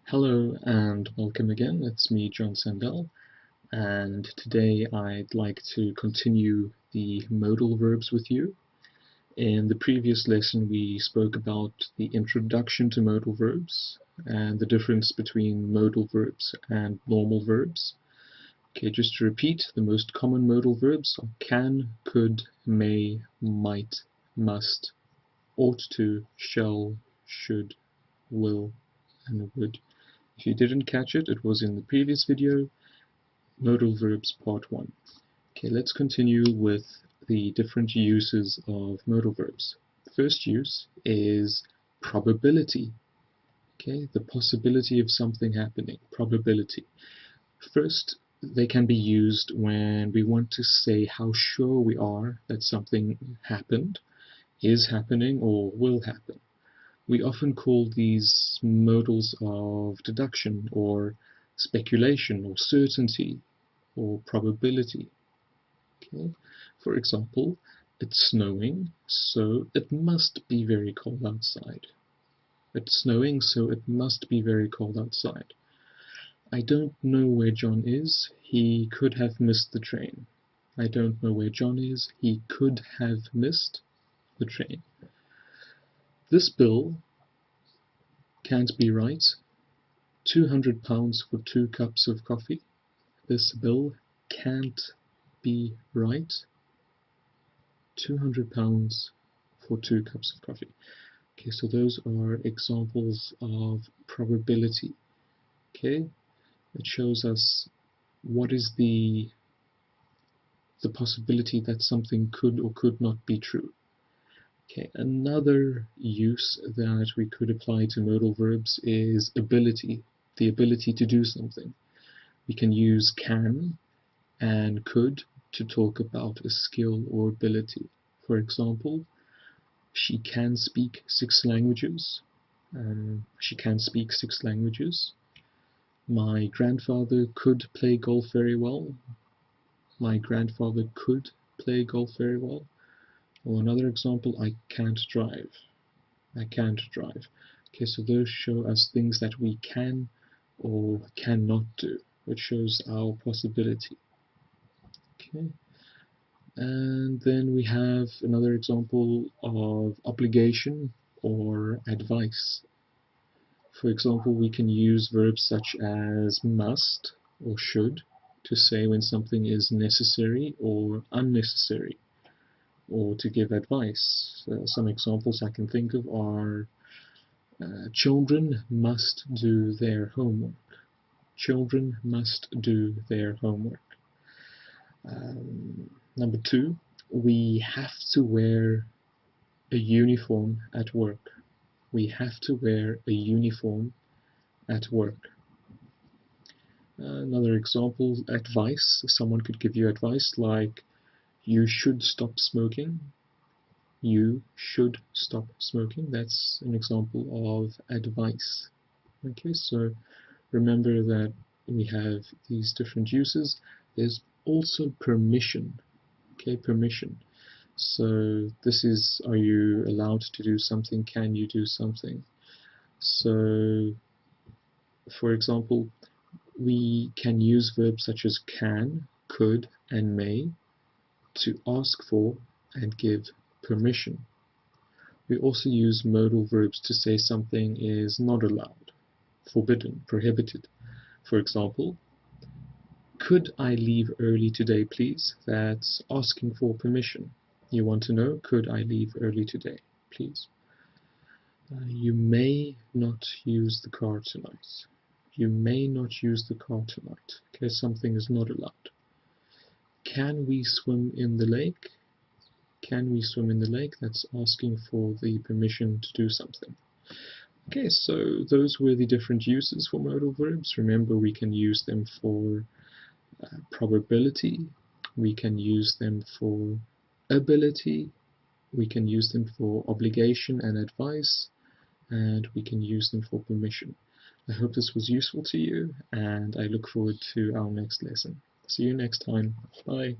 Hello and welcome again. It's me, John Sandell, and today I'd like to continue the modal verbs with you. In the previous lesson, we spoke about the introduction to modal verbs and the difference between modal verbs and normal verbs. Okay, just to repeat, the most common modal verbs are can, could, may, might, must, ought to, shall, should, will, and would. If you didn't catch it, it was in the previous video, Modal Verbs Part 1. Okay, let's continue with the different uses of modal verbs. The first use is probability. Okay, the possibility of something happening, probability. First, they can be used when we want to say how sure we are that something happened, is happening, or will happen. We often call these modals of deduction or speculation or certainty or probability. Okay? For example, it's snowing, so it must be very cold outside. It's snowing, so it must be very cold outside. I don't know where John is. He could have missed the train. I don't know where John is. He could have missed the train. This bill can't be right. £200 for 2 cups of coffee. This bill can't be right. £200 for 2 cups of coffee. Okay, so those are examples of probability. Okay, it shows us what is the possibility that something could or could not be true. Okay, another use that we could apply to modal verbs is ability, the ability to do something. We can use can and could to talk about a skill or ability. For example, she can speak 6 languages. She can speak 6 languages. My grandfather could play golf very well. My grandfather could play golf very well. Or another example, I can't drive. I can't drive. Okay, so those show us things that we can or cannot do, which shows our possibility. Okay, and then we have another example of obligation or advice. For example, we can use verbs such as must or should to say when something is necessary or unnecessary, or to give advice. Some examples I can think of are children must do their homework. Children must do their homework. Number 2, we have to wear a uniform at work. We have to wear a uniform at work. Another example, advice. Someone could give you advice like, you should stop smoking. You should stop smoking. That's an example of advice. Okay, so remember that we have these different uses. There's also permission. Okay, permission. So this is, are you allowed to do something? Can you do something? So, for example, we can use verbs such as can, could, and may to ask for and give permission. We also use modal verbs to say something is not allowed, forbidden, prohibited. For example, could I leave early today, please? That's asking for permission. You want to know, could I leave early today, please? You may not use the car tonight. You may not use the car tonight. Okay, something is not allowed. Can we swim in the lake? Can we swim in the lake? That's asking for the permission to do something. Okay, so those were the different uses for modal verbs. Remember, we can use them for probability, we can use them for ability, we can use them for obligation and advice, and we can use them for permission. I hope this was useful to you, and I look forward to our next lesson. See you next time. Bye.